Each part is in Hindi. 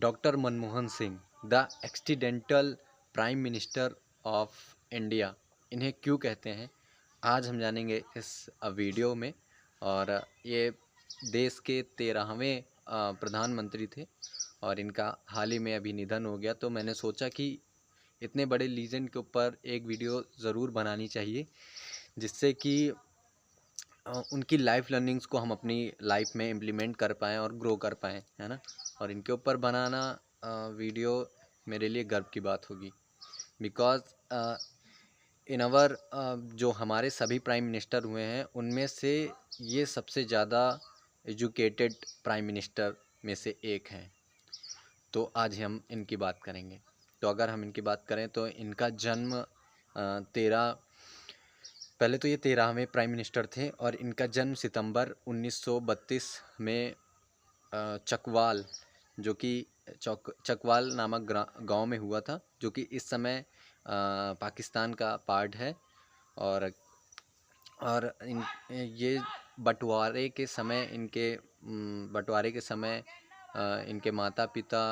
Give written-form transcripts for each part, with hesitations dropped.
Doctor Manmohan Singh, the accidental prime minister of India, इन्हें क्यों कहते हैं, आज हम जानेंगे इस वीडियो में। और ये देश के 13वें प्रधानमंत्री थे और इनका हाल ही में अभी निधन हो गया। तो मैंने सोचा कि इतने बड़े लीजेंड के ऊपर एक वीडियो ज़रूर बनानी चाहिए, जिससे कि उनकी लाइफ लर्निंग्स को हम अपनी लाइफ में इम्प्लीमेंट कर पाएँ और ग्रो कर पाएँ, है ना। और इनके ऊपर बनाना वीडियो मेरे लिए गर्व की बात होगी, बिकॉज़ इन अवर जो हमारे सभी प्राइम मिनिस्टर हुए हैं उनमें से ये सबसे ज़्यादा एजुकेटेड प्राइम मिनिस्टर में से एक हैं। तो आज हम इनकी बात करेंगे। तो अगर हम इनकी बात करें तो इनका जन्म 13 पहले तो ये 13वें प्राइम मिनिस्टर थे और इनका जन्म सितंबर 1932 में चकवाल, जो कि चकवाल नामक गांव में हुआ था, जो कि इस समय पाकिस्तान का पार्ट है। और ये बंटवारे के समय इनके माता पिता,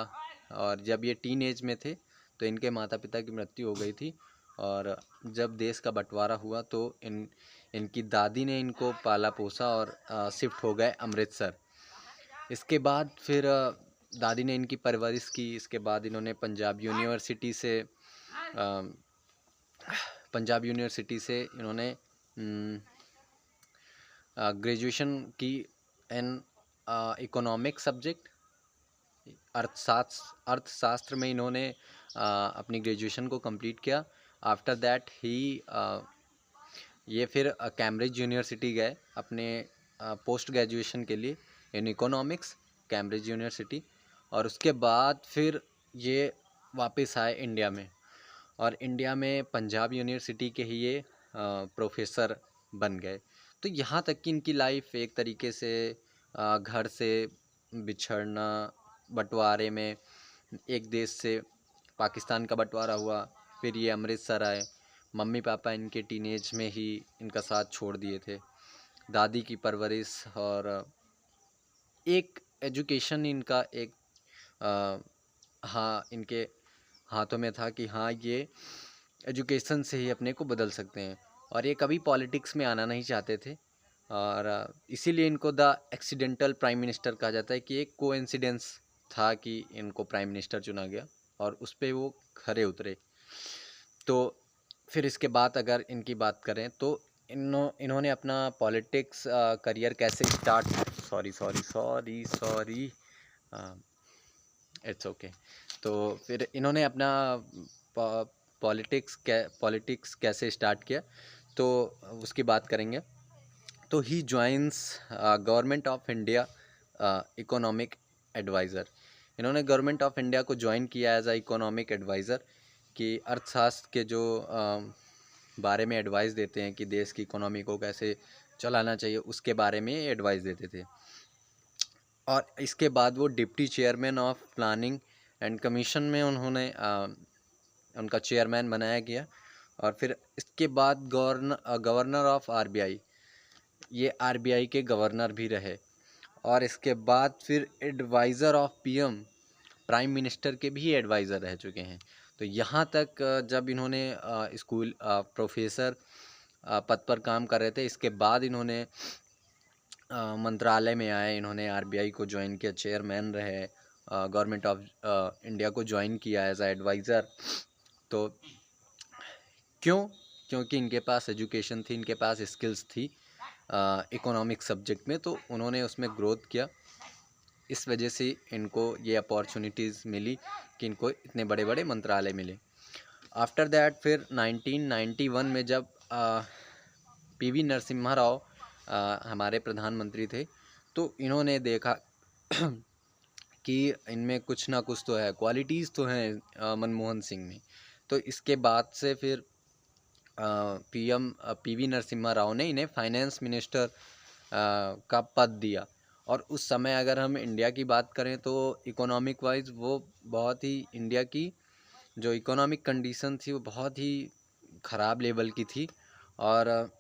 और जब ये टीन एज में थे तो इनके माता पिता की मृत्यु हो गई थी। और जब देश का बंटवारा हुआ तो इनकी दादी ने इनको पाला पोसा और शिफ्ट हो गए अमृतसर। इसके बाद फिर दादी ने इनकी परवरिश की। इसके बाद इन्होंने पंजाब यूनिवर्सिटी से इन्होंने ग्रेजुएशन की इन इकोनॉमिक सब्जेक्ट, अर्थशास्त्र में इन्होंने अपनी ग्रेजुएशन को कंप्लीट किया। आफ्टर दैट ये फिर कैम्ब्रिज यूनिवर्सिटी गए अपने पोस्ट ग्रेजुएशन के लिए इन इकोनॉमिक्स, कैम्ब्रिज यूनिवर्सिटी। और उसके बाद फिर ये वापस आए इंडिया में, और इंडिया में पंजाब यूनिवर्सिटी के ही ये प्रोफेसर बन गए। तो यहाँ तक कि इनकी लाइफ एक तरीके से घर से बिछड़ना, बंटवारे में एक देश से पाकिस्तान का बंटवारा हुआ, फिर ये अमृतसर आए। मम्मी पापा इनके टीनेज में ही इनका साथ छोड़ दिए थे। दादी की परवरिश और एक एजुकेशन इनका एक हाँ, इनके हाथों में था कि हाँ, ये एजुकेशन से ही अपने को बदल सकते हैं। और ये कभी पॉलिटिक्स में आना नहीं चाहते थे, और इसीलिए इनको द एक्सीडेंटल प्राइम मिनिस्टर कहा जाता है कि एक कोइंसिडेंस था कि इनको प्राइम मिनिस्टर चुना गया और उस पर वो खरे उतरे। तो फिर इसके बाद अगर इनकी बात करें तो इन्होंने अपना पॉलिटिक्स करियर कैसे स्टार्ट, सॉरी इट्स ओके। तो फिर इन्होंने अपना पॉलिटिक्स कैसे स्टार्ट किया, तो उसकी बात करेंगे। तो ही joins government of India economic adviser. इन्होंने गवर्नमेंट ऑफ इंडिया को ज्वाइन किया एज अ इकोनॉमिक एडवाइज़र, कि अर्थशास्त्र के जो बारे में एडवाइस देते हैं कि देश की इकोनॉमी को कैसे चलाना चाहिए, उसके बारे में एडवाइस देते थे। और इसके बाद वो deputy chairman of planning and commission में उन्होंने उनका चेयरमैन बनाया गया। और फिर इसके बाद गवर्नर ऑफ आरबीआई, ये आरबीआई के गवर्नर भी रहे। और इसके बाद फिर adviser of PM, prime minister के भी एडवाइज़र रह चुके हैं। तो यहाँ तक जब इन्होंने स्कूल प्रोफेसर पद पर काम कर रहे थे, इसके बाद इन्होंने मंत्रालय में आए, इन्होंने आरबीआई को ज्वाइन किया, चेयरमैन रहे, गवर्नमेंट ऑफ इंडिया को ज्वाइन किया एज अ एडवाइज़र। तो क्योंकि इनके पास एजुकेशन थी, इनके पास स्किल्स थी इकोनॉमिक सब्जेक्ट में, तो उन्होंने उसमें ग्रोथ किया। इस वजह से इनको ये अपॉर्चुनिटीज़ मिली कि इनको इतने बड़े बड़े मंत्रालय मिले। आफ्टर दैट फिर 1991 में जब पीवी नरसिम्हा राव हमारे प्रधानमंत्री थे, तो इन्होंने देखा कि इनमें कुछ ना कुछ तो है, क्वालिटीज़ तो हैं मनमोहन सिंह में। तो इसके बाद से फिर पीएम पीवी नरसिम्हा राव ने इन्हें फाइनेंस मिनिस्टर का पद दिया। और उस समय अगर हम इंडिया की बात करें तो इकोनॉमिक वाइज वो बहुत ही, इंडिया की जो इकोनॉमिक कंडीशन थी वो बहुत ही ख़राब लेवल की थी। और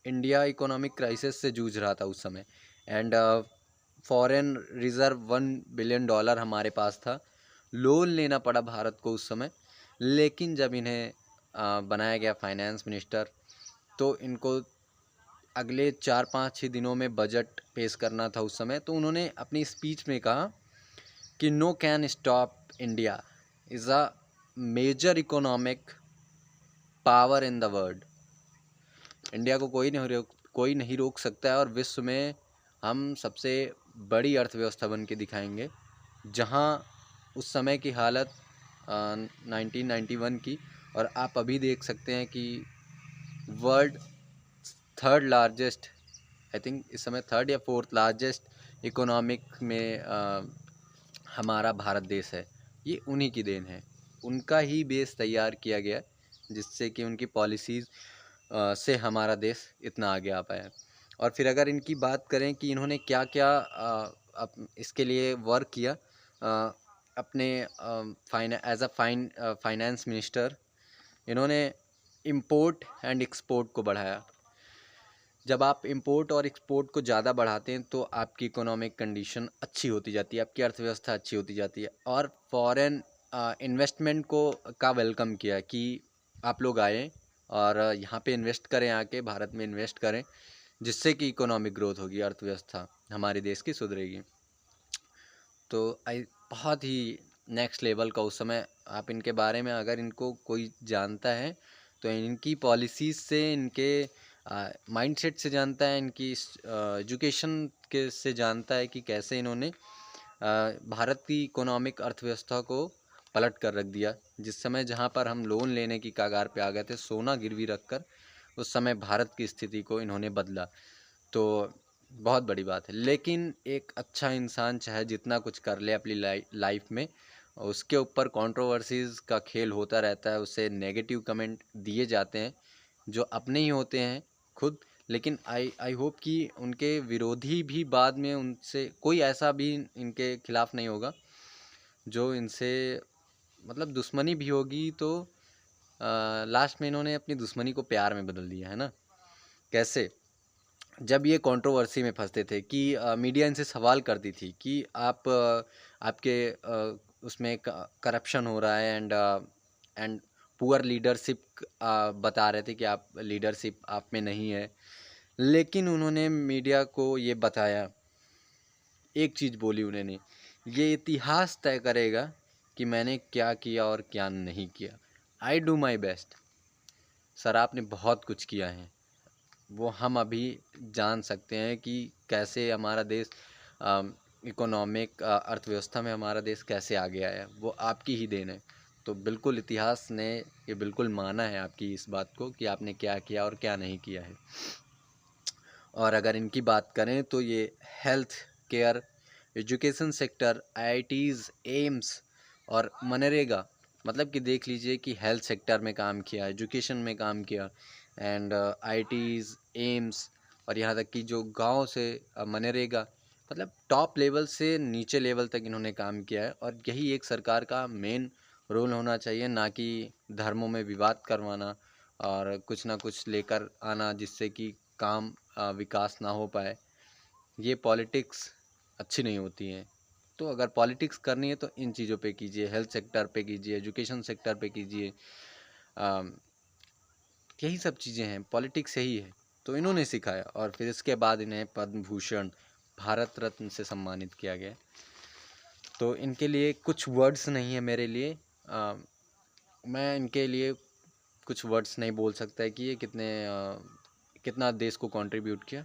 इंडिया इकोनॉमिक क्राइसिस से जूझ रहा था उस समय। एंड फॉरेन रिज़र्व $1 बिलियन हमारे पास था। लोन लेना पड़ा भारत को उस समय, लेकिन जब इन्हें बनाया गया फाइनेंस मिनिस्टर, तो इनको अगले 4-5 ही दिनों में बजट पेश करना था उस समय। तो उन्होंने अपनी स्पीच में कहा कि no can stop India is a major economic power in the world. India को कोई नहीं रोक सकता है, और विश्व में हम सबसे बड़ी अर्थव्यवस्था बन के दिखाएंगे। जहां उस समय की हालत 1991 की, और आप अभी देख सकते हैं कि world third largest, I think इस समय थर्ड या फोर्थ लार्जेस्ट इकोनॉमिक में हमारा भारत देश है। ये उन्हीं की देन है, उनका ही बेस तैयार किया गया, जिससे कि उनकी पॉलिसीज़ से हमारा देश इतना आगे आ पाया। और फिर अगर इनकी बात करें कि इन्होंने क्या क्या इसके लिए वर्क किया, अपने एज अ फाइनेंस मिनिस्टर इन्होंने इंपोर्ट एंड एक्सपोर्ट को बढ़ाया। जब आप इंपोर्ट और एक्सपोर्ट को ज़्यादा बढ़ाते हैं तो आपकी इकोनॉमिक कंडीशन अच्छी होती जाती है, आपकी अर्थव्यवस्था अच्छी होती जाती है। और फॉरेन इन्वेस्टमेंट को का वेलकम किया कि आप लोग आएँ और यहाँ पे इन्वेस्ट करें, आके भारत में इन्वेस्ट करें, जिससे कि इकोनॉमिक ग्रोथ होगी, अर्थव्यवस्था हमारे देश की सुधरेगी। तो बहुत ही नेक्स्ट लेवल का उस समय, आप इनके बारे में अगर इनको कोई जानता है तो इनकी पॉलिसीज़ से, इनके माइंडसेट से जानता है, इनकी एजुकेशन के से जानता है कि कैसे इन्होंने भारत की इकोनॉमिक अर्थव्यवस्था को पलट कर रख दिया। जिस समय जहां पर हम लोन लेने की कगार पे आ गए थे, सोना गिरवी रखकर, उस समय भारत की स्थिति को इन्होंने बदला। तो बहुत बड़ी बात है। लेकिन एक अच्छा इंसान चाहे जितना कुछ कर ले अपनी लाइफ में, उसके ऊपर कंट्रोवर्सीज़ का खेल होता रहता है, उसे नेगेटिव कमेंट दिए जाते हैं जो अपने ही होते हैं खुद। लेकिन आई होप कि उनके विरोधी भी बाद में उनसे कोई ऐसा भी इनके खिलाफ नहीं होगा जो इनसे मतलब दुश्मनी भी होगी, तो लास्ट में इन्होंने अपनी दुश्मनी को प्यार में बदल दिया है ना। कैसे? जब ये कंट्रोवर्सी में फंसते थे कि मीडिया इनसे सवाल करती थी कि आपके उसमें करप्शन हो रहा है, एंड पुअर लीडरशिप बता रहे थे कि आप लीडरशिप आप में नहीं है। लेकिन उन्होंने मीडिया को ये बताया, एक चीज़ बोली उन्होंने, ये इतिहास तय करेगा कि मैंने क्या किया और क्या नहीं किया। I do my best. Sir आपने बहुत कुछ किया है, वो हम अभी जान सकते हैं कि कैसे हमारा देश इकोनॉमिक अर्थव्यवस्था में हमारा देश कैसे आगे आया, वो आपकी ही देन है। तो बिल्कुल इतिहास ने ये बिल्कुल माना है आपकी इस बात को कि आपने क्या किया और क्या नहीं किया है। और अगर इनकी बात करें तो ये health care, education sector, IITs, AIIMS और मनरेगा, मतलब कि देख लीजिए कि हेल्थ सेक्टर में काम किया, एजुकेशन में काम किया, एंड आईआईटीज़, एम्स, और यहाँ तक कि जो गांव से मनरेगा, मतलब टॉप लेवल से नीचे लेवल तक इन्होंने काम किया है। और यही एक सरकार का मेन रोल होना चाहिए, ना कि धर्मों में विवाद करवाना और कुछ ना कुछ लेकर आना जिससे कि काम विकास ना हो पाए। ये पॉलिटिक्स अच्छी नहीं होती हैं। तो अगर पॉलिटिक्स करनी है तो इन चीज़ों पे कीजिए, हेल्थ सेक्टर पे कीजिए, एजुकेशन सेक्टर पे कीजिए। यही सब चीज़ें हैं, पॉलिटिक्स यही है। तो इन्होंने सिखाया और फिर इसके बाद इन्हें पद्म भूषण, भारत रत्न से सम्मानित किया गया। तो इनके लिए कुछ वर्ड्स नहीं है मेरे लिए। मैं इनके लिए कुछ वर्ड्स नहीं बोल सकता है कि ये कितना देश को कंट्रीब्यूट किया।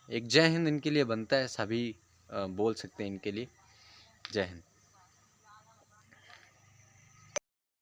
एक जय हिंद इनके लिए बनता है, सभी बोल सकते हैं इनके लिए। जय हिंद।